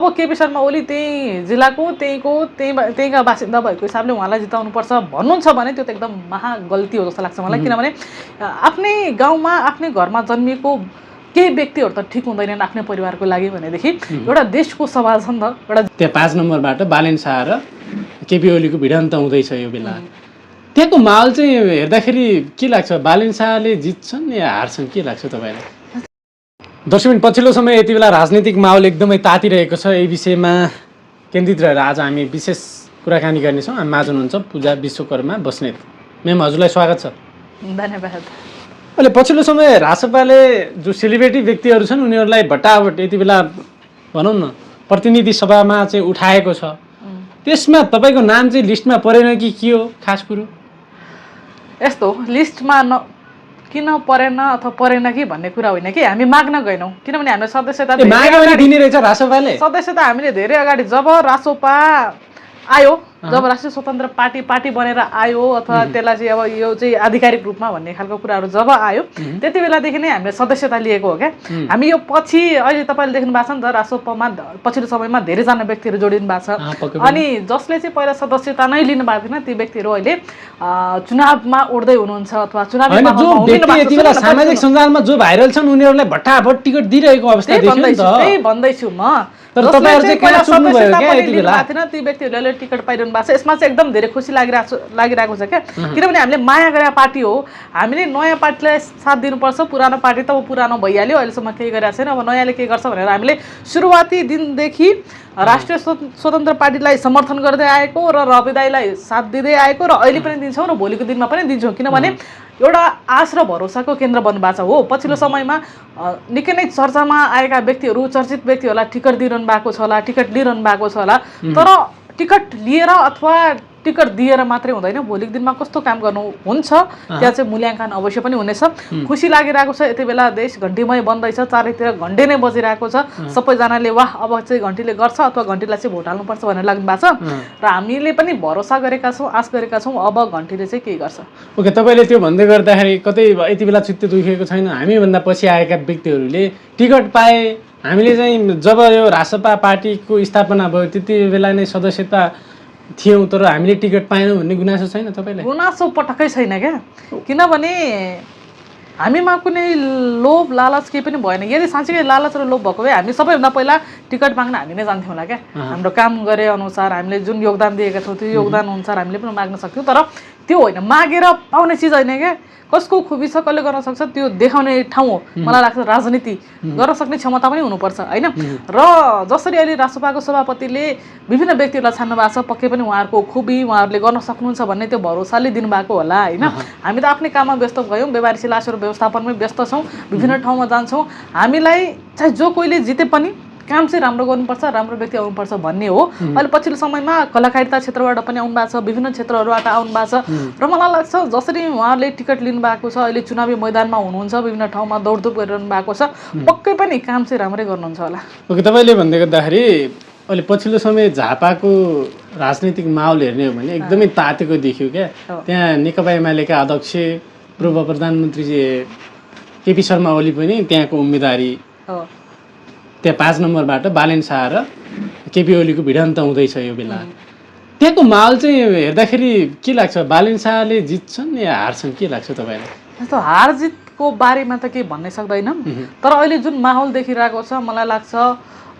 अब केपी शर्मा ओली त्यही जिल्लाको त्यहीका बासिन्दा भएको हिसाबले उहाँलाई जिताउनुपर्छ भन्नुहुन्छ भने त्यो त एकदम महा गल्ती हो जस्तो लाग्छ मलाई। किनभने आफ्नै गाउँमा आफ्नै घरमा जन्मिएको केही व्यक्तिहरू त ठिक हुँदैनन् आफ्नै परिवारको लागि भनेदेखि एउटा देशको सवाल छ नि त। एउटा त्यहाँ 5 नम्बरबाट बालेन शाह र केपी ओलीको भिडन्त हुँदैछ यो बेला। त्यहाँको माहौल चाहिँ हेर्दाखेरि के लाग्छ, बालेन शाहले जित्छन् या हार्छन्, के लाग्छ तपाईँलाई? दर्शक पछिल्लो समय यति बेला राजनीतिक माहौल एकदमै तातिरहेको छ। यही विषयमा केन्द्रित रहेर आज हामी विशेष कुराकानी गर्नेछौँ। हामी माझ हुनुहुन्छ पूजा विश्वकर्मा बस्नेत। म्याम, हजुरलाई स्वागत छ। धन्यवाद। अहिले पछिल्लो समय रासपाले जो सेलिब्रेटी व्यक्तिहरू छन् उनीहरूलाई भट्टाभट यति बेला भनौँ न प्रतिनिधि सभामा चाहिँ उठाएको छ। त्यसमा तपाईँको नाम चाहिँ लिस्टमा परेन कि के हो खास कुरो? यस्तो लिस्टमा किन परेन अथवा परेन कि भन्ने कुरा होइन कि हामी माग्न गएनौँ। किनभने हामीले सदस्यता दिने रहेछ रासपाले। सदस्यता हामीले धेरै अगाडि जब रासोपा आयो, जब राष्ट्रिय स्वतन्त्र पार्टी बनेर आयो अथवा त्यसलाई चाहिँ अब यो चाहिँ आधिकारिक रूपमा भन्ने खालको कुराहरू जब आयो त्यति बेलादेखि नै हामीले सदस्यता लिएको हो क्या। हामी यो पछि अहिले तपाईँले देख्नु भएको छ नि त रासोपामा पछिल्लो समयमा धेरैजना व्यक्तिहरू जोडिनु भएको छ। अनि जसले चाहिँ पहिला सदस्यता नै लिनु भएको थिएन ती व्यक्तिहरू अहिले चुनावमा उड्दै हुनुहुन्छ अथवा चुनावी सामाजिक सञ्जालमा जो भाइरल छन् उनीहरूलाई भट्टाभट टिकट दिइरहेको अवस्था त्यही भन्दैछु म। तर तपाईँहरु चाहिँ कहाँ चुन्नु भयो क्या यति बेला? ती व्यक्तिहरूले टिकट पाइरहनु भएको छ। यसमा चाहिँ एकदम धेरै खुसी लागिरहेको छ क्या। किनभने हामीले माया गरेको पार्टी हो। हामीले नयाँ पार्टीलाई साथ दिनुपर्छ। पुरानो पार्टी त पुरानो भइहाल्यो, अहिलेसम्म केही गरेको छैन। अब नयाँले के गर्छ भनेर हामीले सुरुवाती दिनदेखि राष्ट्रिय स्वतन्त्र पार्टीलाई समर्थन गर्दै आएको र रवि दाइलाई साथ दिँदै आएको र अहिले पनि दिन्छौँ र भोलिको दिनमा पनि दिन्छौँ। किनभने एउटा आश र भरोसाको केन्द्र बन्नुभएको छ हो। पछिल्लो समयमा निकै नै चर्चामा आएका व्यक्तिहरू, चर्चित व्यक्तिहरूलाई टिकट दिइरहनु भएको छ होला, टिकट लिइरहनु भएको छ होला। तर टिकट लिएर अथवा टिकट दिएर मात्रै हुँदैन। भोलिको दिनमा कस्तो काम गर्नु हुन्छ त्यहाँ चाहिँ मूल्याङ्कन अवश्य पनि हुनेछ। खुसी लागिरहेको छ। यति बेला देश घन्टीमय बन्दैछ, चारैतिर घन्टी नै बजिरहेको छ। सबैजनाले वाह अब चाहिँ घन्टीले गर्छ अथवा घन्टीलाई चाहिँ भोट हाल्नुपर्छ भनेर लाग्नु भएको छ र हामीले पनि भरोसा गरेका छौँ, आश गरेका छौँ अब घन्टीले चाहिँ के गर्छ। ओके, तपाईँले त्यो भन्दै गर्दाखेरि कतै यति बेला चित्त दुखेको छैन? हामीभन्दा पछि आएका व्यक्तिहरूले टिकट पाए, हामीले चाहिँ जब यो रासपा पार्टीको स्थापना भयो त्यति बेला नै सदस्यता थियौँ तर हामीले टिकट पाएनौँ भन्ने गुनासो छैन तपाईँलाई? गुनासो पटक्कै छैन क्या। किनभने हामीमा कुनै लोभ लालच केही पनि भएन। यदि साँच्चै लालच र लोभ भएको भए हामी सबैभन्दा पहिला टिकट माग्न हामी नै जान्थ्यौँ होला क्या। हाम्रो काम गरे अनुसार हामीले जुन योगदान दिएका छौँ त्यो योगदान अनुसार हामीले पनि माग्न सक्थ्यौँ। तर त्यो होइन, मागेर पाउने चिज होइन क्या। कसको खुबी छ, कसले गर्न सक्छ त्यो देखाउने ठाउँ हो। मलाई लाग्छ राजनीति गर्न सक्ने क्षमता पनि हुनुपर्छ होइन। र जसरी अहिले रासपाको सभापतिले विभिन्न व्यक्तिहरूलाई छान्नु भएको छ, पक्कै पनि उहाँहरूको खुबी उहाँहरूले गर्न सक्नुहुन्छ भन्ने त्यो भरोसाले दिनुभएको होला होइन। हामी त आफ्नै काममा व्यस्त भयौँ, व्यापारी सिलासहरू व्यवस्थापनमै व्यस्त छौँ, विभिन्न ठाउँमा जान्छौँ। हामीलाई चाहे जो कोहीले जिते पनि काम चाहिँ राम्रो गर्नुपर्छ, राम्रो व्यक्ति आउनुपर्छ भन्ने हो। अहिले पछिल्लो समयमा कलाकारिता क्षेत्रबाट पनि आउनु भएको छ, विभिन्न क्षेत्रहरूबाट आउनु भएको छ र मलाई लाग्छ जसरी उहाँहरूले टिकट लिनुभएको छ, अहिले चुनावी मैदानमा हुनुहुन्छ, विभिन्न ठाउँमा दौडधुप गरिरहनु भएको छ, पक्कै पनि काम चाहिँ राम्रै गर्नुहुन्छ होला। ओके, तपाईँले भन्दै गर्दाखेरि अहिले पछिल्लो समय झापाको राजनीतिक माहौल हेर्ने हो भने एकदमै तातेको देखियो क्या। त्यहाँ नेकपा एमालेका अध्यक्ष पूर्व प्रधानमन्त्री केपी शर्मा ओली पनि त्यहाँको उम्मेदवारी, त्यहाँ 5 नम्बरबाट बालेन शाह र केपी ओलीको भिडन्त हुँदैछ यो बेला। त्यहाँको माहौल चाहिँ हेर्दाखेरि के लाग्छ, बालेन शाहले जित्छन् या हार्छन्, के लाग्छ तपाईँलाई? जस्तो हार जितको बारेमा त केही भन्नै सक्दैन, तर अहिले जुन माहौल देखिरहेको छ मलाई लाग्छ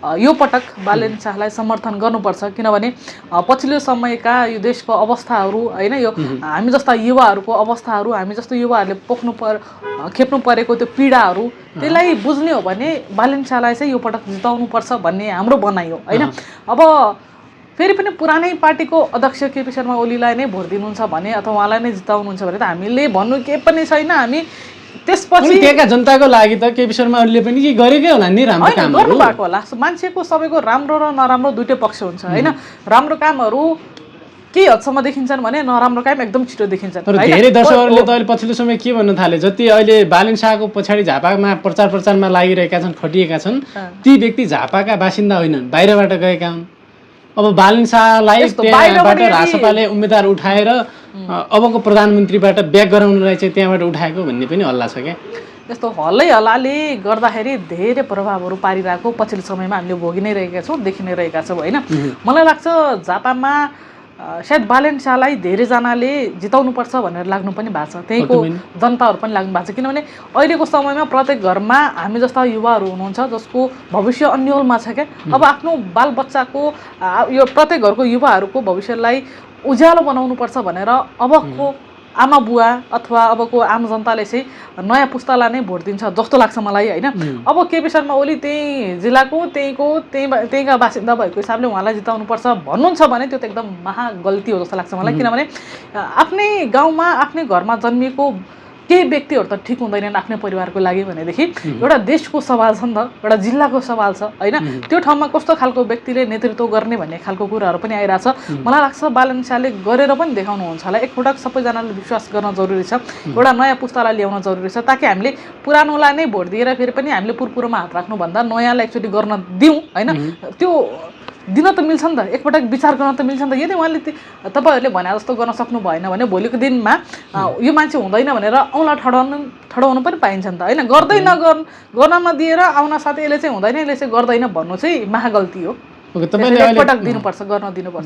यो पटक बालेन शाहलाई समर्थन गर्नुपर्छ। किनभने पछिल्लो समयका यो देशको अवस्थाहरू होइन, यो हामी जस्ता युवाहरूको अवस्थाहरू, हामी जस्तो युवाहरूले खेप्नु परेको त्यो पीडाहरू त्यसलाई बुझ्ने हो भने बालेन शाहलाई चाहिँ यो पटक जिताउनुपर्छ भन्ने हाम्रो भनाइ हो होइन। अब फेरि पनि पुरानै पार्टीको अध्यक्ष केपी शर्मा ओलीलाई नै भोट दिनुहुन्छ भने अथवा उहाँलाई नै जिताउनुहुन्छ भने त हामीले भन्नु केही पनि छैन। हामी त्यसपछि त्यहाँका जनताको लागि त केपी शर्मा ओलीले पनि के गरेकै होला नि, राम्रो काम गर्नुभएको होला। मान्छेको सबैको राम्रो र नराम्रो दुइटै पक्ष हुन्छ होइन। राम्रो कामहरू केही हदसम्म देखिन्छन् भने नराम्रो काम एकदम छिटो देखिन्छन्। तर धेरै दर्शकहरूले त अहिले पछिल्लो समय के भन्न थाले, जति अहिले बालेन शाहको पछाडि झापामा प्रचारमा लागिरहेका छन्, खटिएका छन्, ती व्यक्ति झापाका बासिन्दा होइनन्, बाहिरबाट गएका हुन्। अब बालेन शाहलाई त्यहाँबाट रासपाले उम्मेदवार उठाएर अबको प्रधानमन्त्रीबाट ब्याक गराउनलाई चाहिँ त्यहाँबाट उठाएको भन्ने पनि हल्ला छ क्या। यस्तो हल्लाले गर्दाखेरि धेरै प्रभावहरू पारिरहेको पछिल्लो समयमा हामीले भोगि नै रहेका छौँ, देखि नै रहेका छौँ होइन। मलाई लाग्छ झापामा सायद बालेन शाहलाई धेरैजनाले जिताउनुपर्छ भनेर लाग्नु पनि भएको छ, त्यहीँको जनताहरू पनि लाग्नु भएको छ। किनभने अहिलेको समयमा प्रत्येक घरमा हामी जस्ता युवाहरू हुनुहुन्छ जसको भविष्य अन्यलमा छ क्या। अब आफ्नो बालबच्चाको यो प्रत्येक घरको युवाहरूको भविष्यलाई उज्यालो बनाउनुपर्छ भनेर अबको आमा बुवा अथवा अबको आम जनताले चाहिँ नयाँ पुस्तालाई नै भोट दिन्छ जस्तो लाग्छ मलाई होइन। अब केपी शर्मा ओली त्यही जिल्लाको त्यहीँका बासिन्दा भएको हिसाबले उहाँलाई जिताउनुपर्छ भन्नुहुन्छ भने त्यो त एकदम महागल्ती हो जस्तो लाग्छ मलाई। किनभने आफ्नै गाउँमा आफ्नै घरमा जन्मिएको केही व्यक्तिहरू त ठिक हुँदैनन् आफ्नै परिवारको लागि भनेदेखि एउटा देशको सवाल छ नि त, एउटा जिल्लाको सवाल छ होइन। त्यो ठाउँमा कस्तो खालको व्यक्तिले नेतृत्व गर्ने भन्ने खालको कुराहरू पनि आइरहेछ। मलाई लाग्छ बालेन शाहले गरेर पनि देखाउनुहुन्छ होला। एकपटक सबैजनाले विश्वास गर्न जरुरी छ, एउटा नयाँ पुस्तालाई ल्याउन जरुरी छ, ताकि हामीले पुरानोलाई नै भोट दिएर फेरि पनि हामीले पुरपुरोमा हात राख्नुभन्दा नयाँलाई एकचोटि गर्न दिउँ होइन। त्यो दिन त मिल्छ नि त, एकपटक विचार गर्न त मिल्छ नि त। यदि उहाँले तपाईँहरूले भने जस्तो गर्न सक्नु भएन भने भोलिको दिनमा यो मान्छे हुँदैन भनेर औँला ठडाउनु पनि पाइन्छ नि त होइन। गर्न नदिएर आउन साथै यसले चाहिँ हुँदैन यसले चाहिँ गर्दैन भन्नु चाहिँ महागल्ती हो। एकपटक दिनुपर्छ, गर्न दिनुपर्छ।